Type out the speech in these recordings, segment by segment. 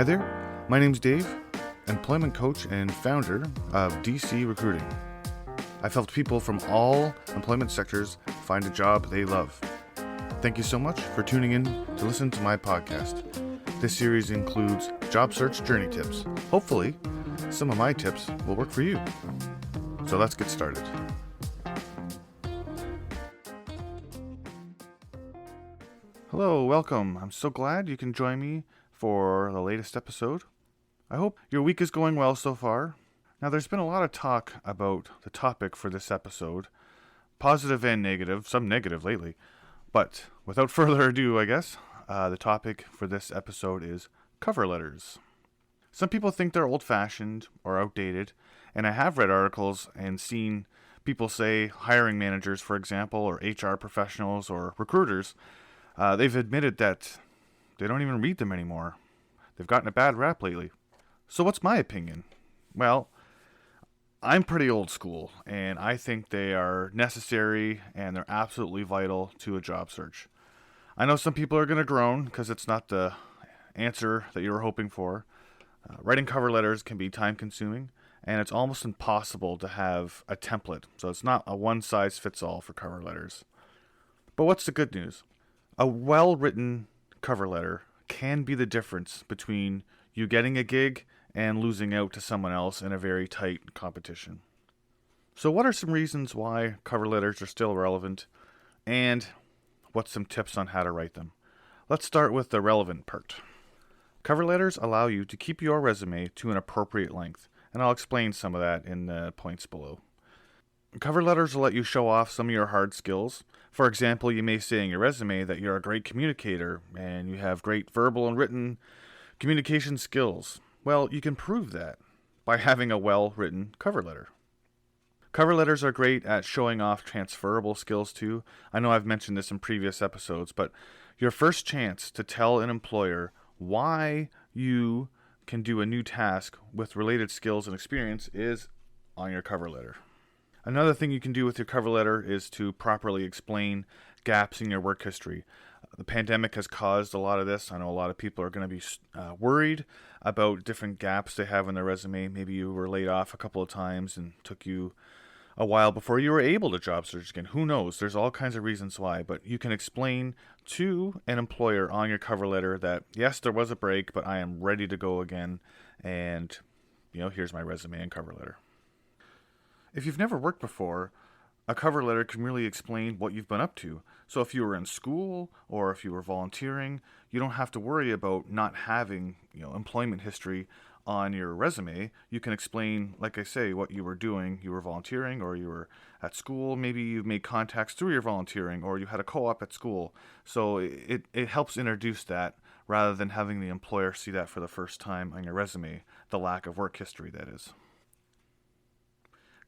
Hi there, my name's Dave, employment coach and founder of DC Recruiting. I've helped people from all employment sectors find a job they love. Thank you so much for tuning in to listen to my podcast. This series includes job search journey tips. Hopefully, some of my tips will work for you. So let's get started. Hello, welcome. I'm so glad you can join me for the latest episode. I hope your week is going well so far. Now, there's been a lot of talk about the topic for this episode, positive and negative, some negative lately. But without further ado, I guess, the topic for this episode is cover letters. Some people think they're old-fashioned or outdated, and I have read articles and seen people say, hiring managers, for example, or HR professionals or recruiters, they've admitted that they don't even read them anymore. They've gotten a bad rap lately. So what's my opinion? Well, I'm pretty old school, and I think they are necessary and they're absolutely vital to a job search. I know some people are going to groan because it's not the answer that you were hoping for. Writing cover letters can be time-consuming, and it's almost impossible to have a template, so it's not a one-size-fits-all for cover letters. But what's the good news? A well-written cover letter can be the difference between you getting a gig and losing out to someone else in a very tight competition. So what are some reasons why cover letters are still relevant, and what's some tips on how to write them? Let's start with the relevant part. Cover letters allow you to keep your resume to an appropriate length, and I'll explain some of that in the points below. Cover letters will let you show off some of your hard skills. For example, you may say in your resume that you're a great communicator and you have great verbal and written communication skills. Well, you can prove that by having a well-written cover letter. Cover letters are great at showing off transferable skills too. I know I've mentioned this in previous episodes, but your first chance to tell an employer why you can do a new task with related skills and experience is on your cover letter. Another thing you can do with your cover letter is to properly explain gaps in your work history. The pandemic has caused a lot of this. I know a lot of people are going to be worried about different gaps they have in their resume. Maybe you were laid off a couple of times and took you a while before you were able to job search again. Who knows? There's all kinds of reasons why, but you can explain to an employer on your cover letter that, yes, there was a break, but I am ready to go again, and, here's my resume and cover letter. If you've never worked before, a cover letter can really explain what you've been up to. So if you were in school or if you were volunteering, you don't have to worry about not having, employment history on your resume. You can explain, like I say, what you were doing. You were volunteering or you were at school. Maybe you made contacts through your volunteering or you had a co-op at school. So it helps introduce that rather than having the employer see that for the first time on your resume, the lack of work history, that is.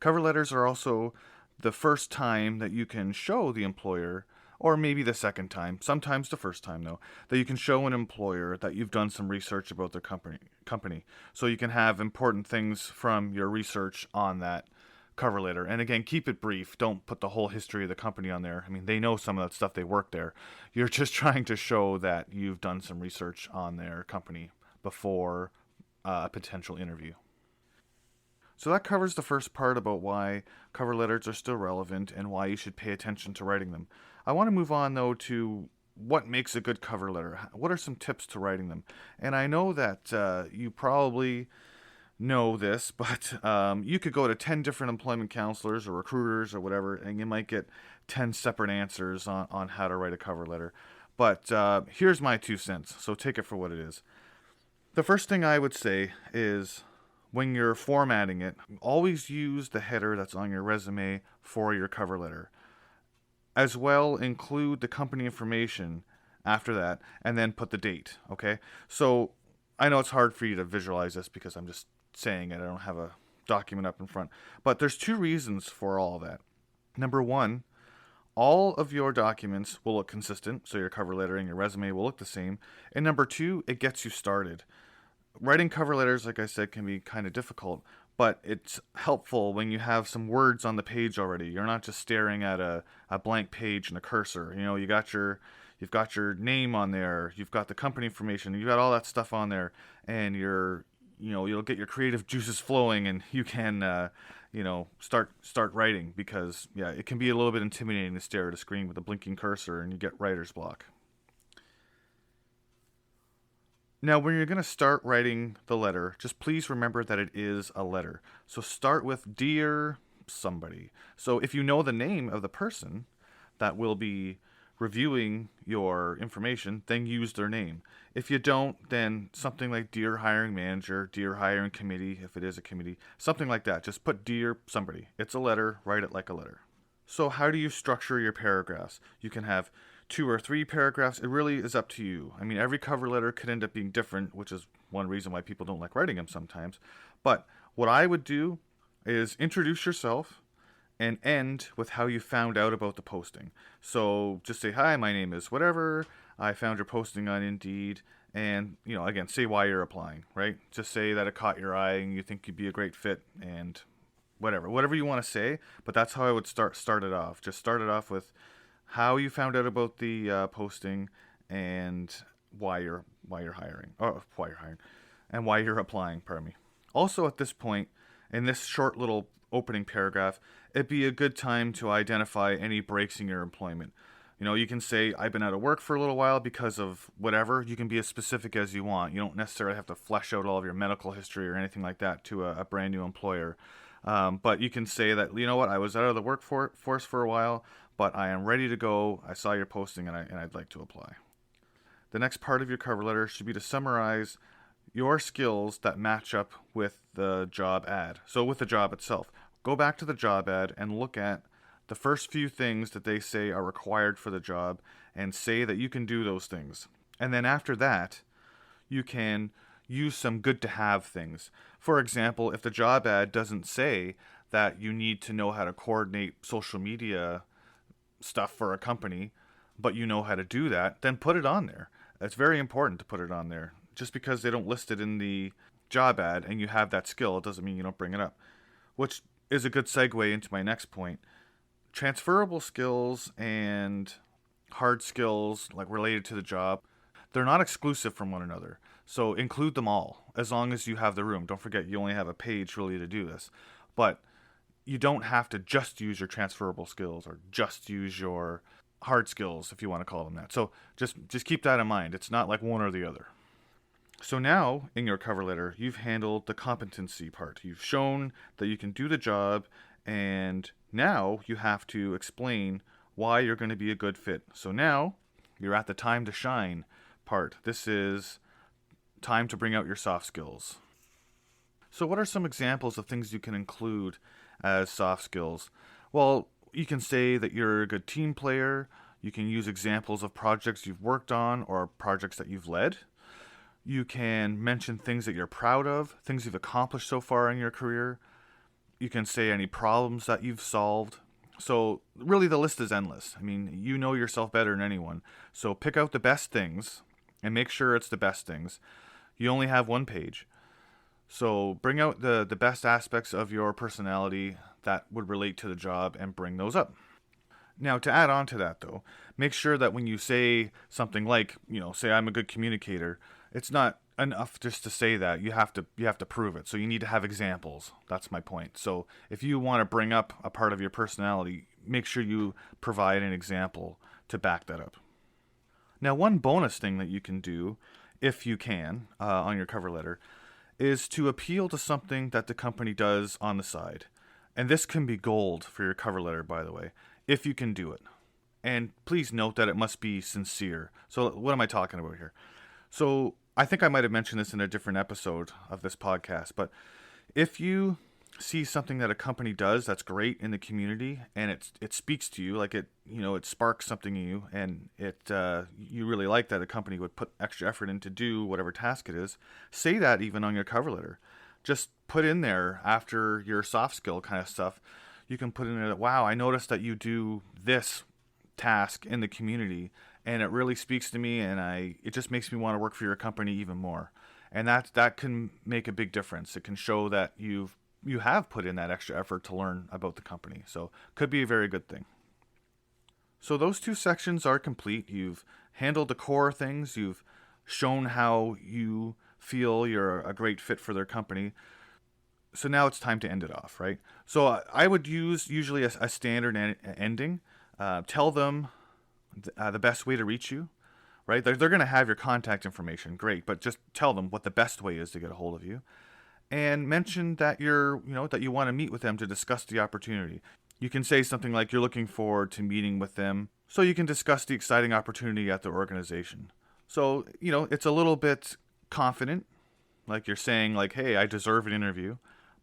Cover letters are also the first time that you can show the employer, or maybe the second time, sometimes the first time though, that you can show an employer that you've done some research about their company. So you can have important things from your research on that cover letter. And again, keep it brief. Don't put the whole history of the company on there. I mean, they know some of that stuff. They work there. You're just trying to show that you've done some research on their company before a potential interview. So that covers the first part about why cover letters are still relevant and why you should pay attention to writing them. I want to move on, though, to what makes a good cover letter. What are some tips to writing them? And I know that you probably know this, but you could go to 10 different employment counselors or recruiters or whatever, and you might get 10 separate answers on how to write a cover letter. But here's my 2 cents, so take it for what it is. The first thing I would say is, when you're formatting it, always use the header that's on your resume for your cover letter. As well, include the company information after that, and then put the date, okay? So, I know it's hard for you to visualize this because I'm just saying it. I don't have a document up in front. But there's 2 reasons for all of that. Number 1, all of your documents will look consistent, so your cover letter and your resume will look the same. And number 2, it gets you started. Writing cover letters, like I said, can be kind of difficult, but it's helpful when you have some words on the page already. You're not just staring at a blank page and a cursor. You got your you've got your name on there, you've got the company information, you've got all that stuff on there, and you'll get your creative juices flowing, and you can start writing, because it can be a little bit intimidating to stare at a screen with a blinking cursor and you get writer's block. Now, when you're going to start writing the letter, just please remember that it is a letter. So start with Dear somebody. So if you know the name of the person that will be reviewing your information, then use their name. If you don't, then something like Dear Hiring Manager, Dear Hiring Committee, if it is a committee, something like that. Just put Dear somebody. It's a letter. Write it like a letter. So how do you structure your paragraphs? You can have 2 or 3 paragraphs. It really is up to you. I mean, every cover letter could end up being different, which is one reason why people don't like writing them sometimes. But what I would do is introduce yourself and end with how you found out about the posting. So just say, hi, my name is whatever. I found your posting on Indeed. And, again, say why you're applying, right? Just say that it caught your eye and you think you'd be a great fit, and whatever you want to say. But that's how I would start it off. Just start it off with how you found out about the posting, and why you're hiring, and why you're applying. Pardon me. Also, at this point, in this short little opening paragraph, it'd be a good time to identify any breaks in your employment. You can say, I've been out of work for a little while because of whatever. You can be as specific as you want. You don't necessarily have to flesh out all of your medical history or anything like that to a brand new employer. But you can say that, I was out of the workforce for a while, but I am ready to go. I saw your posting and I'd like to apply. The next part of your cover letter should be to summarize your skills that match up with the job ad. So with the job itself, go back to the job ad and look at the first few things that they say are required for the job, and say that you can do those things. And then after that, you can use some good to have things. For example, if the job ad doesn't say that you need to know how to coordinate social media stuff for a company, but you know how to do that, then put it on there. It's very important to put it on there. Just because they don't list it in the job ad and you have that skill, it doesn't mean you don't bring it up. Which is a good segue into my next point. Transferable skills and hard skills, like related to the job, they're not exclusive from one another. So include them all, as long as you have the room. Don't forget, you only have a page really to do this. But you don't have to just use your transferable skills or just use your hard skills, if you want to call them that. So just keep that in mind. It's not like one or the other. So now, in your cover letter, you've handled the competency part. You've shown that you can do the job, and now you have to explain why you're going to be a good fit. So now, you're at the time to shine part. This is time to bring out your soft skills. So what are some examples of things you can include as soft skills? Well, you can say that you're a good team player. You can use examples of projects you've worked on or projects that you've led. You can mention things that you're proud of, things you've accomplished so far in your career. You can say any problems that you've solved. So really the list is endless. I mean, you know yourself better than anyone. So pick out the best things and make sure it's the best things. You only have one page. So bring out the best aspects of your personality that would relate to the job and bring those up. Now, to add on to that, though, make sure that when you say something like, say I'm a good communicator, it's not enough just to say that. You have to prove it. So you need to have examples. That's my point. So if you want to bring up a part of your personality, make sure you provide an example to back that up. Now, one bonus thing that you can do, if you can, on your cover letter, is to appeal to something that the company does on the side. And this can be gold for your cover letter, by the way, if you can do it. And please note that it must be sincere. So what am I talking about here? So I think I might have mentioned this in a different episode of this podcast, but if you see something that a company does that's great in the community and it speaks to you, like it sparks something in you, and you really like that a company would put extra effort in to do whatever task it is, say that even on your cover letter. Just put in there, after your soft skill kind of stuff, you can put in there that, wow, I noticed that you do this task in the community and it really speaks to me, and it just makes me want to work for your company even more. And that can make a big difference. It can show that you have put in that extra effort to learn about the company. So could be a very good thing. So those two sections are complete. You've handled the core things. You've shown how you feel you're a great fit for their company. So now it's time to end it off, right? So I would use usually a standard ending. Tell them the best way to reach you, right? They're going to have your contact information, great, but just tell them what the best way is to get a hold of you, and mention that that you want to meet with them to discuss the opportunity. You can say something like you're looking forward to meeting with them so you can discuss the exciting opportunity at the organization. So, it's a little bit confident, like you're saying like, hey, I deserve an interview,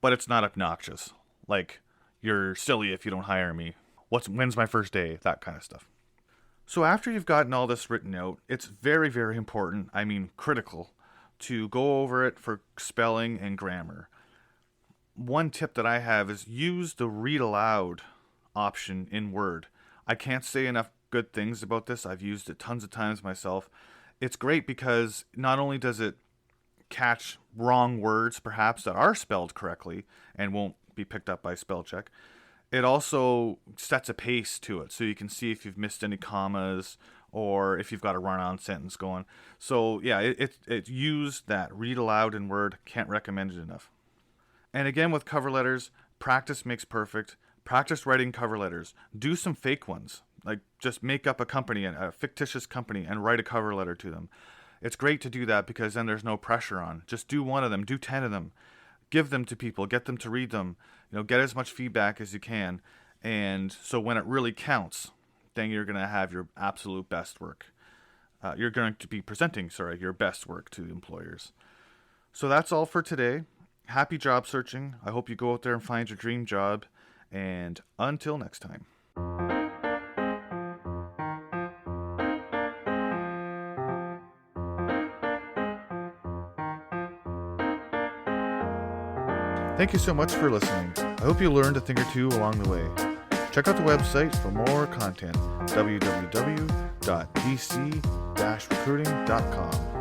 but it's not obnoxious. Like, you're silly if you don't hire me. When's my first day? That kind of stuff. So after you've gotten all this written out, it's very, very important, critical, to go over it for spelling and grammar. One tip that I have is use the read aloud option in Word. I can't say enough good things about this. I've used it tons of times myself. It's great because not only does it catch wrong words, perhaps, that are spelled correctly and won't be picked up by spell check, it also sets a pace to it, so you can see if you've missed any commas or if you've got a run-on sentence going. So yeah, it used that read aloud in Word. Can't recommend it enough. And again, with cover letters, practice makes perfect. Practice writing cover letters. Do some fake ones. Like, just make up a fictitious company, and write a cover letter to them. It's great to do that because then there's no pressure on. Just do one of them. Do 10 of them. Give them to people. Get them to read them. Get as much feedback as you can. And so when it really counts, then you're going to have your absolute best work. You're going to be presenting, your best work to the employers. So that's all for today. Happy job searching. I hope you go out there and find your dream job. And until next time. Thank you so much for listening. I hope you learned a thing or two along the way. Check out the website for more content, www.dc-recruiting.com.